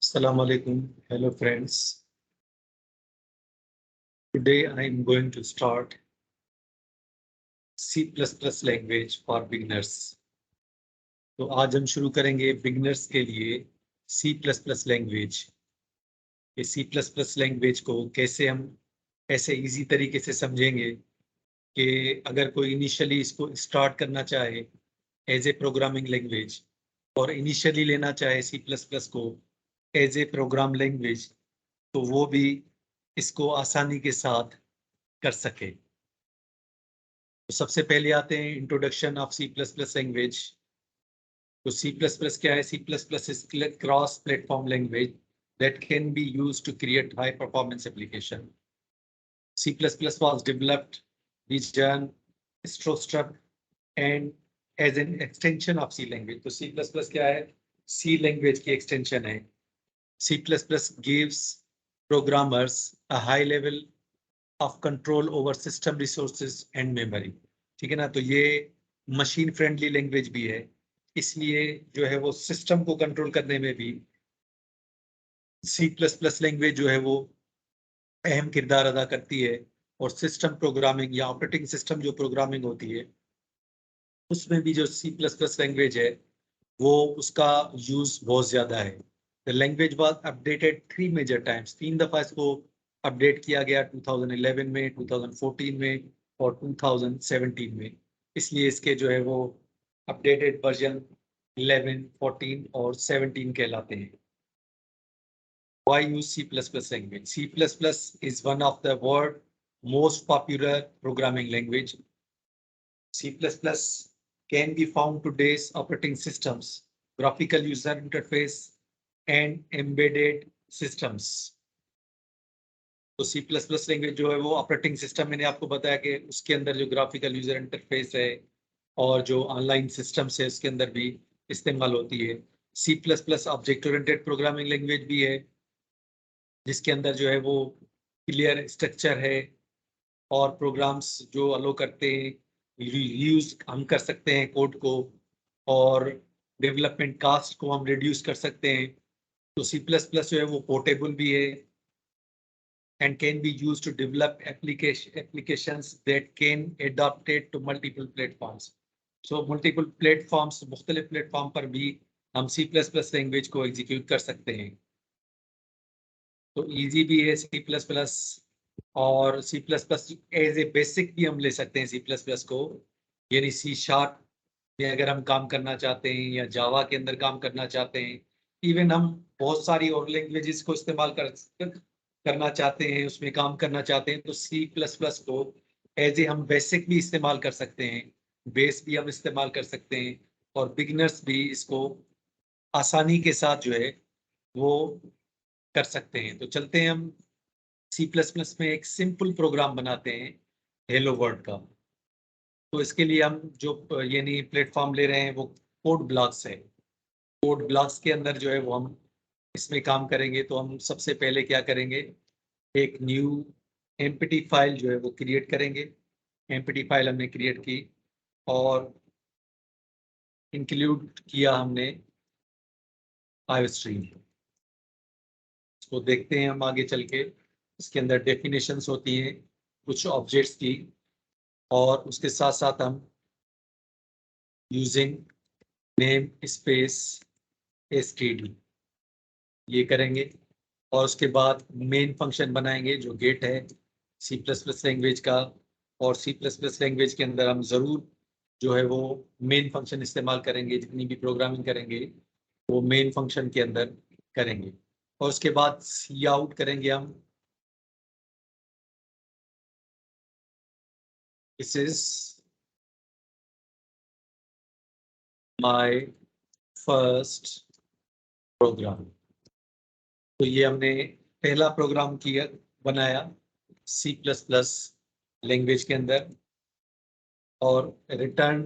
Assalamu alaikum. Hello friends. Today I am going to start C++ language for beginners. तो आज हम शुरू करेंगे बिगिनर्स के लिए C++ लैंग्वेज। ये C++ लैंग्वेज को कैसे हम ऐसे इजी तरीके से समझेंगे कि अगर कोई इनिशियली इसको स्टार्ट करना चाहे एज ए प्रोग्रामिंग लैंग्वेज और इनिशियली लेना चाहे C++ को एज ए प्रोग्राम लैंग्वेज तो वो भी इसको आसानी के साथ कर सके। तो सबसे पहले आते हैं इंट्रोडक्शन ऑफ C++ लैंग्वेज। तो C++ क्या है? C++ is cross platform language that can be used to create high performance application. C++ was developed, designed, structured and as an extension of C language. तो C++ क्या है? C language की extension है। C++ gives programmers a high level of control over system resources and memory. ठीक है ना? तो ये मशीन फ्रेंडली लैंग्वेज भी है, इसलिए जो है वो सिस्टम को कंट्रोल करने में भी C++ लैंग्वेज जो है वो अहम किरदार अदा करती है। और सिस्टम प्रोग्रामिंग या ऑपरेटिंग सिस्टम जो प्रोग्रामिंग होती है उसमें भी जो C++ लैंग्वेज है वो उसका यूज बहुत ज्यादा है। The language was updated 3 major times. 3 दफा इसको अपडेट किया गया, 2011 में, 2014 में और 2017 में। इसलिए इसके जो है वो अपडेटेड वर्जन 11, 14 और 17 कहलाते हैं। Why use C++ language? C++ is one of the world's most popular programming language. C++ can be found today's operating systems, graphical user interface, and embedded systems. तो C++ लैंग्वेज जो है वो operating system, मैंने आपको बताया कि उसके अंदर जो ग्राफिकल यूजर इंटरफेस है और जो ऑनलाइन सिस्टम्स है उसके अंदर भी इस्तेमाल होती है। C++ object oriented programming language भी है जिसके अंदर जो है वो क्लियर स्ट्रक्चर है और प्रोग्राम्स जो अलो करते हैं, रीयूज हम कर सकते हैं कोड को और डेवलपमेंट कास्ट को हम रिड्यूस कर सकते हैं। तो C++ जो है वो पोर्टेबल भी है and can be used to develop applications that can adapt it to multiple platforms. So multiple platforms, मुख्तलिफ प्लेटफॉर्म पर भी हम C++ लैंग्वेज को एग्जीक्यूट कर सकते हैं। तो इजी भी है C++ और C++ एज ए बेसिक भी हम ले सकते हैं C++ को, यानी C# में अगर हम काम करना चाहते हैं या जावा के अंदर काम करना चाहते हैं, इवन हम बहुत सारी और लैंग्वेजेस को इस्तेमाल करना चाहते हैं, उसमें काम करना चाहते हैं, तो C++ को एज ए हम बेसिक भी इस्तेमाल कर सकते हैं, बेस भी हम इस्तेमाल कर सकते हैं और बिगिनर्स भी इसको आसानी के साथ जो है वो कर सकते हैं। तो चलते हैं हम C++ में एक सिंपल प्रोग्राम बनाते हैं हेलो वर्ल्ड का। तो इसके लिए हम जो यानी प्लेटफॉर्म ले रहे हैं वो कोड ब्लॉक्स है। कोड ब्लॉक्स के अंदर जो है वो हम इसमें काम करेंगे। तो हम सबसे पहले क्या करेंगे, एक न्यू एम्प्टी फाइल जो है वो क्रिएट करेंगे। एम्प्टी फाइल हमने क्रिएट की और इंक्लूड किया हमने आईओस्ट्रीम। इसको देखते हैं हम आगे चल के। इसके अंदर डेफिनेशंस होती हैं कुछ ऑब्जेक्ट्स की और उसके साथ साथ हम यूजिंग नेम स्पेस std ये करेंगे और उसके बाद मेन फंक्शन बनाएंगे जो गेट है C++ लैंग्वेज का। और C++ लैंग्वेज के अंदर हम जरूर जो है वो मेन फंक्शन इस्तेमाल करेंगे, जितनी भी प्रोग्रामिंग करेंगे वो मेन फंक्शन के अंदर करेंगे। और उसके बाद सी आउट करेंगे हम। This is my first program. तो ये हमने पहला प्रोग्राम किया बनाया C++ लैंग्वेज के अंदर और रिटर्न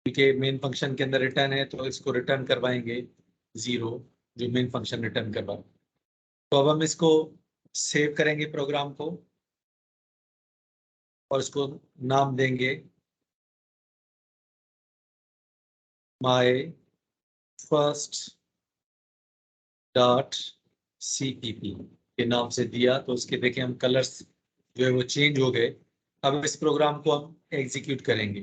के मेन फंक्शन के अंदर रिटर्न है तो इसको रिटर्न करवाएंगे 0 जो मेन फंक्शन रिटर्न करवाए। तो अब हम इसको सेव करेंगे प्रोग्राम को और इसको नाम देंगे माय फर्स्ट डॉट CPP के नाम से दिया, तो उसके देखें हम कलर्स जो है वो चेंज हो गए। अब इस प्रोग्राम को हम एग्जीक्यूट करेंगे।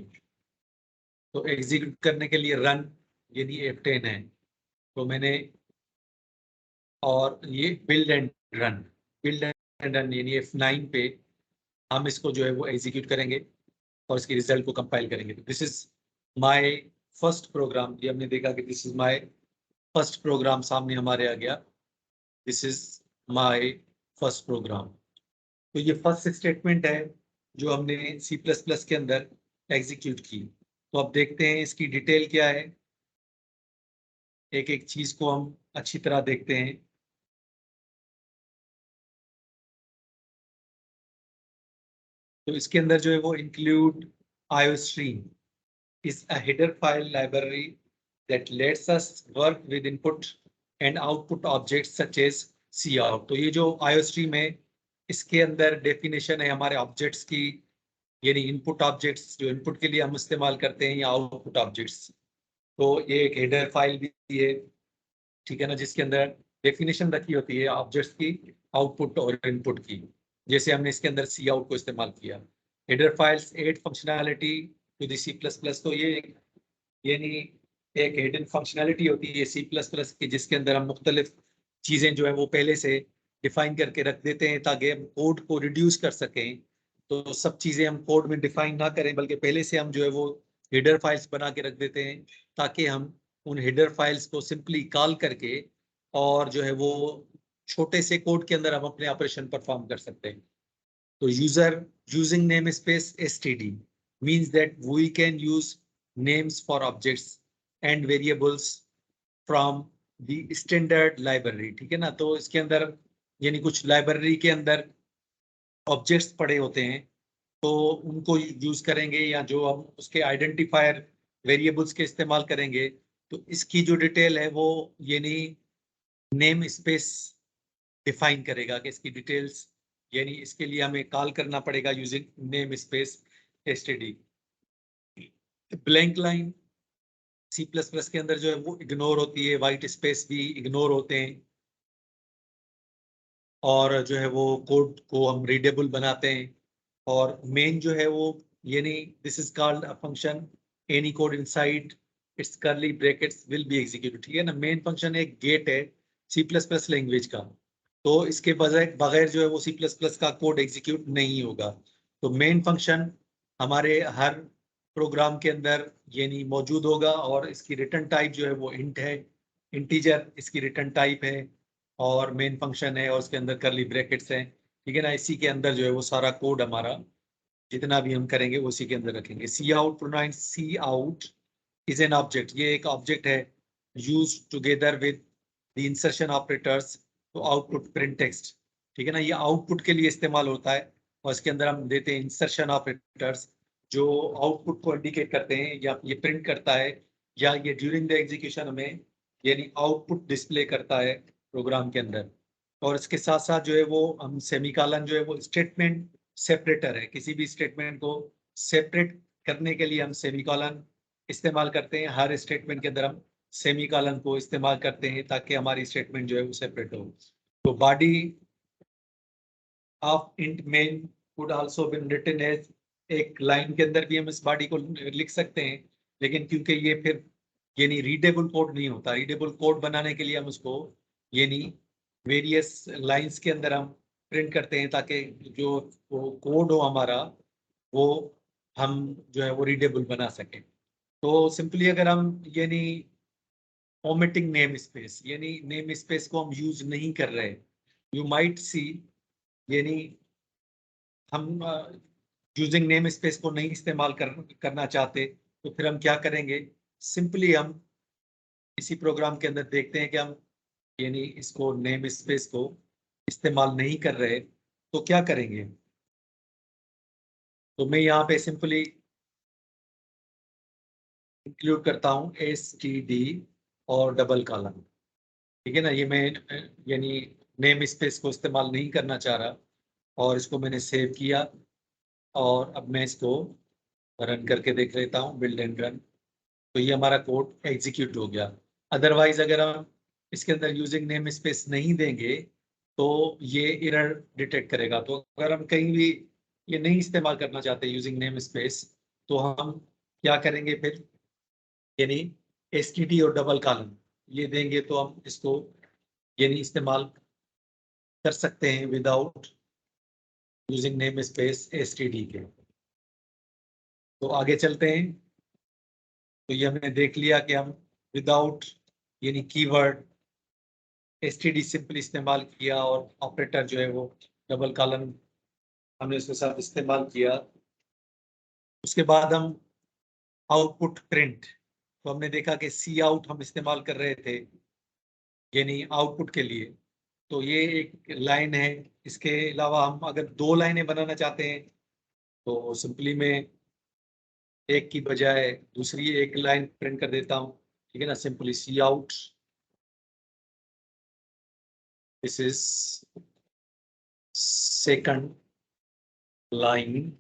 तो एग्जीक्यूट करने के लिए रन यानी F10 है, तो मैंने, और ये बिल्ड एंड रन यानी F9 पे हम इसको जो है वो एग्जीक्यूट करेंगे और इसके रिजल्ट को कंपाइल करेंगे। This is my first program. ये हमने देखा कि this is my first program सामने हमारे आ गया। This is my first program. तो ये फर्स्ट स्टेटमेंट है जो हमने C++ के अंदर एग्जीक्यूट की। तो अब देखते हैं इसकी डिटेल क्या है, एक एक चीज को हम अच्छी तरह देखते हैं। तो इसके अंदर जो है वो include IOStream is a header file library that lets us work with input and output objects such as cout। तो ये जो IOStream है, इसके अंदर डेफिनेशन है हमारे ऑब्जेक्ट्स की, यानी इनपुट ऑब्जेक्ट्स जो इनपुट के लिए हम इस्तेमाल करते हैं, या आउटपुट ऑब्जेक्ट्स। तो ये एक हेडर फाइल भी है, ठीक है ना, जिसके अंदर डेफिनेशन रखी होती है ऑब्जेक्ट्स की, आउटपुट और इनपुट की। जैसे हमने इसके अंदर cout को इस्तेमाल किया। Header files add functionality to the C++। तो ये यानी एक हिडन फंक्शनैलिटी होती है C++ की, जिसके अंदर हम मुख्तलिफ चीज़ें जो है वो पहले से डिफाइन करके रख देते हैं ताकि हम कोड को रिड्यूस कर सकें। तो सब चीज़ें हम कोड में डिफाइन ना करें, बल्कि पहले से हम जो है वो हेडर फाइल्स बना के रख देते हैं, ताकि हम उन हेडर फाइल्स को सिंपली कॉल करके और जो है वो छोटे से कोड के अंदर हम अपने ऑपरेशन परफॉर्म कर सकते हैं। तो user using name space STD means that we can use names for objects and variables from the standard library। ठीक है ना, तो इसके अंदर यानी कुछ लाइब्रेरी के अंदर ऑब्जेक्ट्स पड़े होते हैं, तो उनको यूज करेंगे, या जो हम उसके आइडेंटिफायर वेरिएबल्स के इस्तेमाल करेंगे। तो इसकी जो डिटेल है वो यानी नेम स्पेस डिफाइन करेगा कि इसकी डिटेल्स, यानी इसके लिए हमें कॉल करना पड़ेगा using name space STD। Blank line C++ के अंदर जो है वो इग्नोर होती है, वाइट स्पेस भी इग्नोर होते हैं, और जो है वो कोड को हम रीडेबल बनाते हैं। और मेन जो है वो यानी this is called a function any code inside it's curly brackets will be executed. ठीक है ना, मेन फंक्शन एक गेट है C++ लैंग्वेज का, तो इसके बगैर बगैर जो है वो C++ का कोड एग्जीक्यूट नहीं होगा। तो मेन फंक्शन हमारे हर प्रोग्राम के अंदर यानी मौजूद होगा, और इसकी रिटर्न टाइप जो है वो इंट है, इंटीजर इसकी रिटर्न टाइप है, और मेन फंक्शन है, और उसके अंदर करली ब्रैकेट्स हैं। ठीक है ना, इसी के अंदर जो है वो सारा कोड हमारा जितना भी हम करेंगे वो इसी के अंदर रखेंगे। cout pronounce C out is an object, ये एक ऑब्जेक्ट है use together with the insertion operators to output print text. ठीक है ना, ये आउटपुट के लिए इस्तेमाल होता है, और इसके अंदर हम देते हैं इंसर्शन ऑपरेटर्स जो आउटपुट को इंडिकेट करते हैं, या ये प्रिंट करता है, या ये ड्यूरिंग द एग्जीक्यूशन हमें यानी आउटपुट डिस्प्ले करता है प्रोग्राम के अंदर। और इसके साथ साथ जो है वो हम सेमीकोलन जो है वो स्टेटमेंट सेपरेटर है, किसी भी स्टेटमेंट को सेपरेट करने के लिए हम सेमीकोलन इस्तेमाल करते हैं। हर स्टेटमेंट के अंदर हम सेमीकोलन को इस्तेमाल करते हैं ताकि हमारी स्टेटमेंट जो है वो सेपरेट हो। तो body of int main could also been written as, एक लाइन के अंदर भी हम इस बॉडी को लिख सकते हैं, लेकिन क्योंकि ये फिर यानी रीडेबल कोड नहीं होता, रीडेबल कोड बनाने के लिए हम उसको यानी वेरियस लाइंस के अंदर हम प्रिंट करते हैं, ताकि जो वो कोड हो हमारा वो हम जो है वो रीडेबल बना सकें। तो सिंपली अगर हम यानी ओमिटिंग नेम स्पेस, यानी नेम स्पेस को हम यूज नहीं कर रहे, यू माइट सी, यानी हम यूजिंग नेम स्पेस को नहीं इस्तेमाल करना चाहते, तो फिर हम क्या करेंगे, सिंपली हम इसी प्रोग्राम के अंदर देखते हैं कि हम यानी इसको नेम स्पेस को इस्तेमाल नहीं कर रहे, तो क्या करेंगे। तो मैं यहाँ पे सिंपली इंक्लूड करता हूँ STD और डबल कॉलन। ठीक है ना, ये मैं यानी नेम स्पेस को इस्तेमाल नहीं करना चाह रहा, और इसको मैंने सेव किया, और अब मैं इसको रन करके देख लेता हूँ, बिल्ड एंड रन। तो ये हमारा कोड एग्जीक्यूट हो गया। अदरवाइज अगर हम इसके अंदर यूजिंग नेम स्पेस नहीं देंगे तो ये एरर डिटेक्ट करेगा। तो अगर हम कहीं भी ये नहीं इस्तेमाल करना चाहते यूजिंग नेम स्पेस, तो हम क्या करेंगे फिर, यानी एसटीडी और डबल कॉलन ये देंगे तो हम इसको यानी इस्तेमाल कर सकते हैं without using name space STD के। तो आगे चलते हैं। तो ये हमने देख लिया कि हम विदाउट यानी कीवर्ड एसटीडी सिंपल इस्तेमाल किया और ऑपरेटर जो है वो डबल कॉलन हमने उसके साथ इस्तेमाल किया। उसके बाद हम आउटपुट प्रिंट, तो हमने देखा कि सी आउट हम इस्तेमाल कर रहे थे यानी आउटपुट के लिए। तो ये एक लाइन है। इसके अलावा हम अगर दो लाइनें बनाना चाहते हैं तो सिंपली में एक की बजाय दूसरी एक लाइन प्रिंट कर देता हूँ, ठीक है ना। Simply C out, this is second line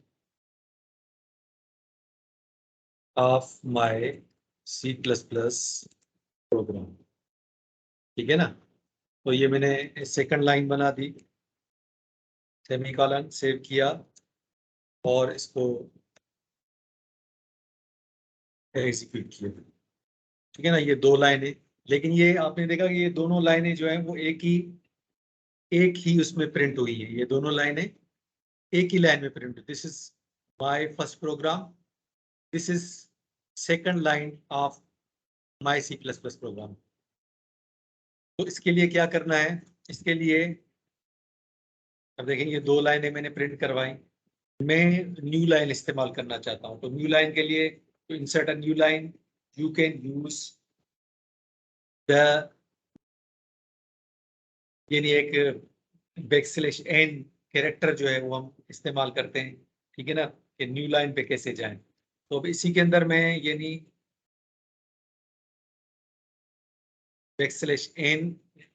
of my C++ program, ठीक है ना। तो ये मैंने सेकंड लाइन बना दी, सेमीकोलन सेव किया और इसको एग्जीक्यूट किया, ठीक है ना। ये दो लाइनें, लेकिन ये आपने देखा कि ये दोनों लाइनें जो हैं वो एक ही उसमें प्रिंट हुई है। ये दोनों लाइनें एक ही लाइन में print. This is my first program, this is second line of my C++ program. तो इसके लिए क्या करना है, इसके लिए अब देखेंगे दो लाइनें मैंने प्रिंट करवाई, मैं न्यू लाइन इस्तेमाल करना चाहता हूं। तो न्यू लाइन के लिए to insert a new line you can use the यानी एक बैकस्लैश एन कैरेक्टर जो है वो हम इस्तेमाल करते हैं, ठीक है ना, कि न्यू लाइन पे कैसे जाएं। तो अब इसी के अंदर मैं यानी बैकस्लैश एन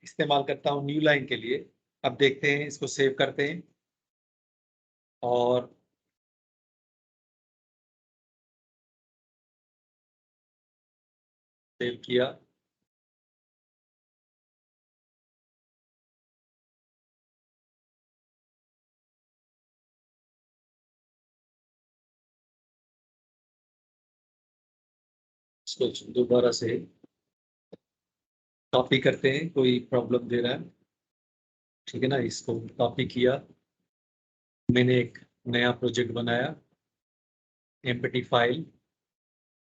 इस्तेमाल करता हूं न्यू लाइन के लिए। अब देखते हैं, इसको सेव करते हैं और सेव किया। इसको दोबारा से कॉपी करते हैं, कोई प्रॉब्लम दे रहा है, ठीक है ना। इसको कॉपी किया, मैंने एक नया प्रोजेक्ट बनाया एम्प्टी फाइल,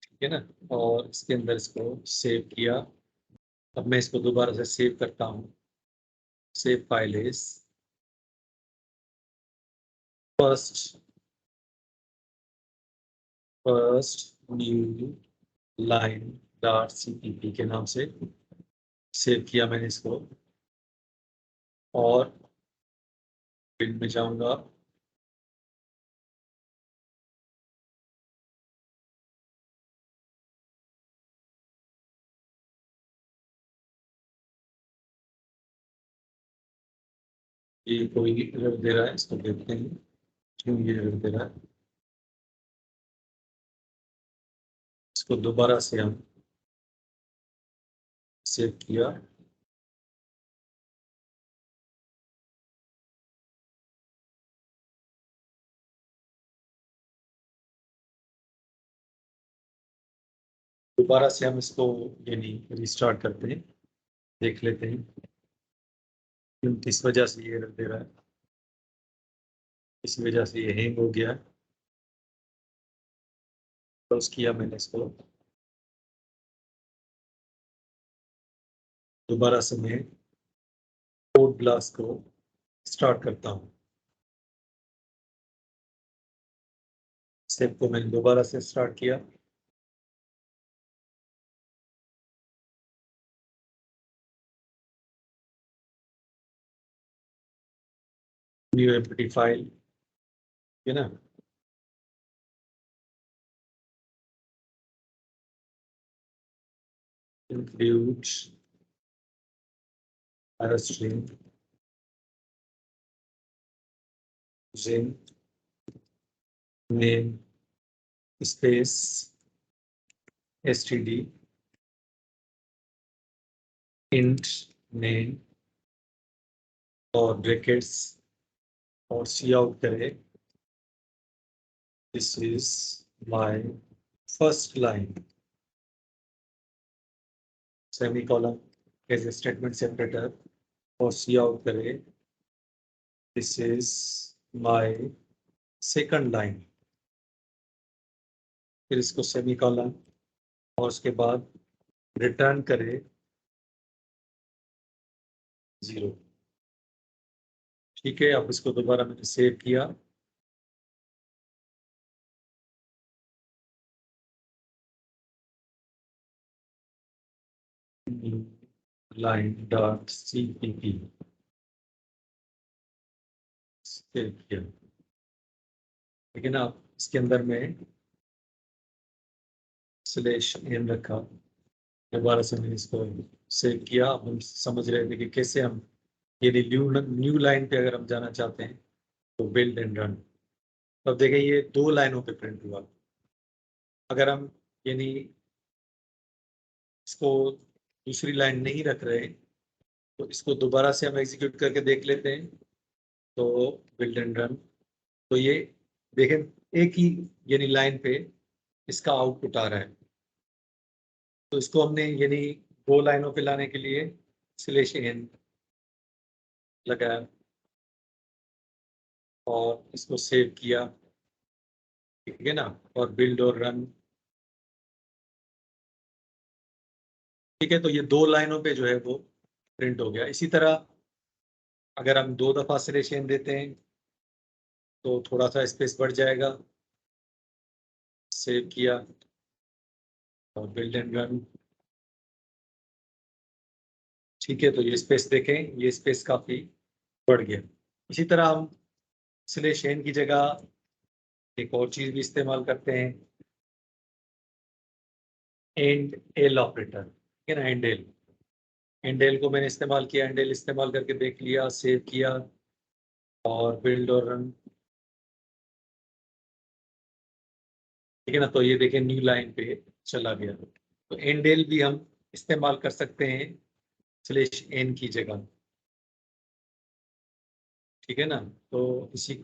ठीक है ना, और इसके अंदर इसको सेव किया। अब मैं इसको दोबारा से सेव करता हूँ। Save file is first first new line dot cpp के नाम से सेव किया मैंने इसको, और बिल्ड में जाऊंगा। ये कोई एरर दे रहा है, इसको देखते हैं क्यों ये एरर दे रहा है। इसको दोबारा से हम सेव किया, दोबारा से हम इसको यानी रिस्टार्ट करते हैं, देख लेते हैं क्यों किस वजह से ये एरर दे रहा है। इस वजह से ये हैंग हो गया। क्लोज किया मैंने इसको, दोबारा से मैं कोड ब्लास को स्टार्ट करता हूँ। स्टेप को मैंने दोबारा से स्टार्ट किया, न्यू एम्प्टी फाइल, है ना। Include string using name space std int name और ब्रैकेट्स और सी आउट करे this is my first line semicolon as a statement separator और सी आउट करे this is my second line, फिर इसको semicolon और उसके बाद रिटर्न करे 0। ठीक है, अब इसको दोबारा मैंने सेव किया। लाइन डॉट cpp सेव किया। ठीक है ना, इसके अंदर में स्लैश एन रखा, दोबारा से मैंने इसको सेव किया। अब हम समझ रहे थे कि कैसे हम यदि न्यू लाइन पे अगर हम जाना चाहते हैं तो बिल्ड एंड रन। तब देखिए ये 2 लाइनों पे प्रिंट हुआ। अगर हम यानी इसको दूसरी लाइन नहीं रख रहे तो इसको दोबारा से हम एग्जीक्यूट करके देख लेते हैं। तो बिल्ड एंड रन, तो ये देखें एक ही यानी लाइन पे इसका आउटपुट आ रहा है। तो इसको हमने यानी 2 लाइनों पे लाने के लिए स्लैश एन लगाया और इसको सेव किया। ठीक है ना, और बिल्ड और रन। ठीक है, तो ये 2 लाइनों पे जो है वो प्रिंट हो गया। इसी तरह अगर हम 2 दफा स्लैश एन देते हैं तो थोड़ा सा स्पेस बढ़ जाएगा। सेव किया और बिल्ड एंड रन। ठीक है, तो ये स्पेस देखें, ये स्पेस काफी बढ़ गया। इसी तरह हम स्लैश एन की जगह एक और चीज भी इस्तेमाल करते हैं, एंड एल ऑपरेटर। ठीक है ना, एंड एल। एंड एल को मैंने इस्तेमाल किया, एंड एल इस्तेमाल करके देख लिया, सेव किया और बिल्ड और रन। ठीक है ना, तो ये देखें न्यू लाइन पे चला गया। तो एंड एल भी हम इस्तेमाल कर सकते हैं स्लैश एन की जगह। ठीक है ना, तो इसके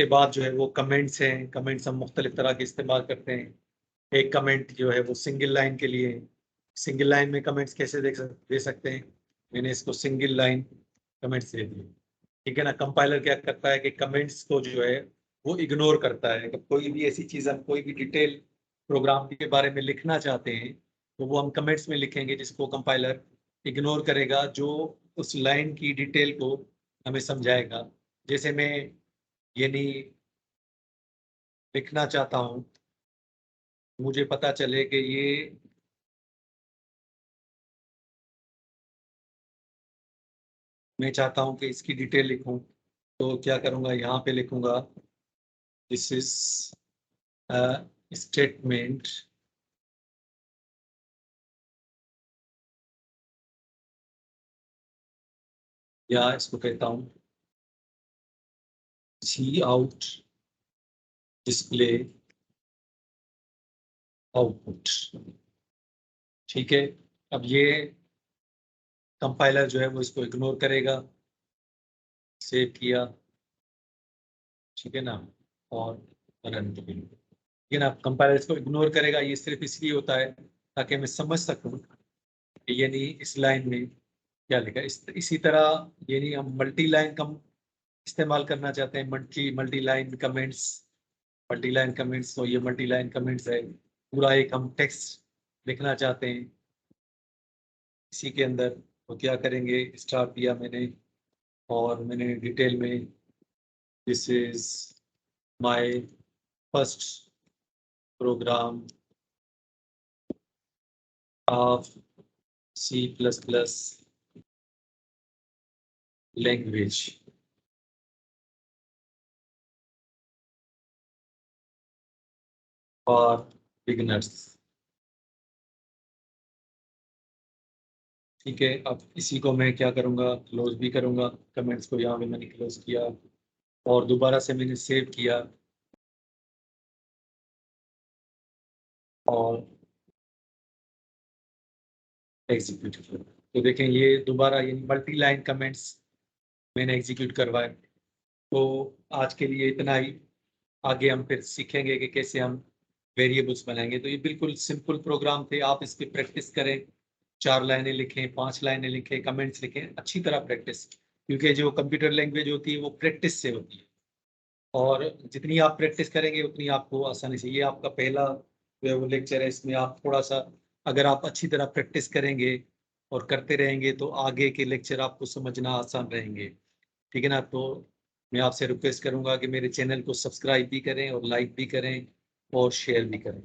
बाद जो है वो कमेंट्स हैं। कमेंट्स हम मुख्तलिफ तरह के इस्तेमाल करते हैं। एक कमेंट जो है वो सिंगल लाइन के लिए, सिंगल लाइन में कमेंट्स कैसे दे सकते हैं। मैंने इसको सिंगल लाइन कमेंट्स दे दिए। ठीक है ना, कंपाइलर क्या करता है कि कमेंट्स को जो है वो इग्नोर करता है। कोई भी ऐसी चीज हम कोई भी डिटेल प्रोग्राम के बारे में लिखना चाहते हैं तो वो हम कमेंट्स में लिखेंगे, जिसको कंपाइलर इग्नोर करेगा, जो उस लाइन की डिटेल को हमें समझाएगा। जैसे मैं यानी लिखना चाहता हूँ, मुझे पता चले कि ये मैं चाहता हूं कि इसकी डिटेल लिखूं, तो क्या करूंगा, यहाँ पे लिखूंगा दिस इज स्टेटमेंट या इसको कहता हूं सी आउट डिस्प्ले आउटपुट। ठीक है, अब ये कंपाइलर जो है वो इसको इग्नोर करेगा। सेव किया। ठीक है ना, और रन किया। ठीक है ना, कंपाइलर इसको इग्नोर करेगा, ये सिर्फ इसलिए होता है ताकि मैं समझ सकूं कि यानी इस लाइन में क्या लिखा है। इसी तरह यानी हम मल्टी लाइन कम इस्तेमाल करना चाहते हैं, multi line comments. Multi line comments, तो ये मल्टी लाइन कमेंट्स है, पूरा एक हम टेक्स्ट लिखना चाहते हैं इसी के अंदर। तो क्या करेंगे, स्टार दिया मैंने और मैंने डिटेल में this is my first program of C++ language for beginners. ठीक है, अब इसी को मैं क्या करूंगा, क्लोज भी करूंगा। कमेंट्स को यहाँ पे मैंने क्लोज किया और दोबारा से मैंने सेव किया और एग्जीक्यूट करो। तो देखें ये दोबारा ये मल्टी लाइन कमेंट्स मैंने एग्जीक्यूट करवाए। तो आज के लिए इतना ही, आगे हम फिर सीखेंगे कि कैसे हम वेरिएबल्स बनाएंगे। तो ये बिल्कुल सिंपल प्रोग्राम थे, आप इस पे प्रैक्टिस करें, 4 लाइनें लिखें, 5 लाइनें लिखें, कमेंट्स लिखें, अच्छी तरह प्रैक्टिस, क्योंकि जो कंप्यूटर लैंग्वेज होती है वो प्रैक्टिस से होती है, और जितनी आप प्रैक्टिस करेंगे उतनी आपको आसानी से। ये आपका पहला जो लेक्चर है, इसमें आप थोड़ा सा, अगर आप अच्छी तरह प्रैक्टिस करेंगे और करते रहेंगे तो आगे के लेक्चर आपको समझना आसान रहेंगे, ठीक है ना। तो मैं आपसे रिक्वेस्ट करूंगा कि मेरे चैनल को सब्सक्राइब भी करें और लाइक भी करें और शेयर भी करें।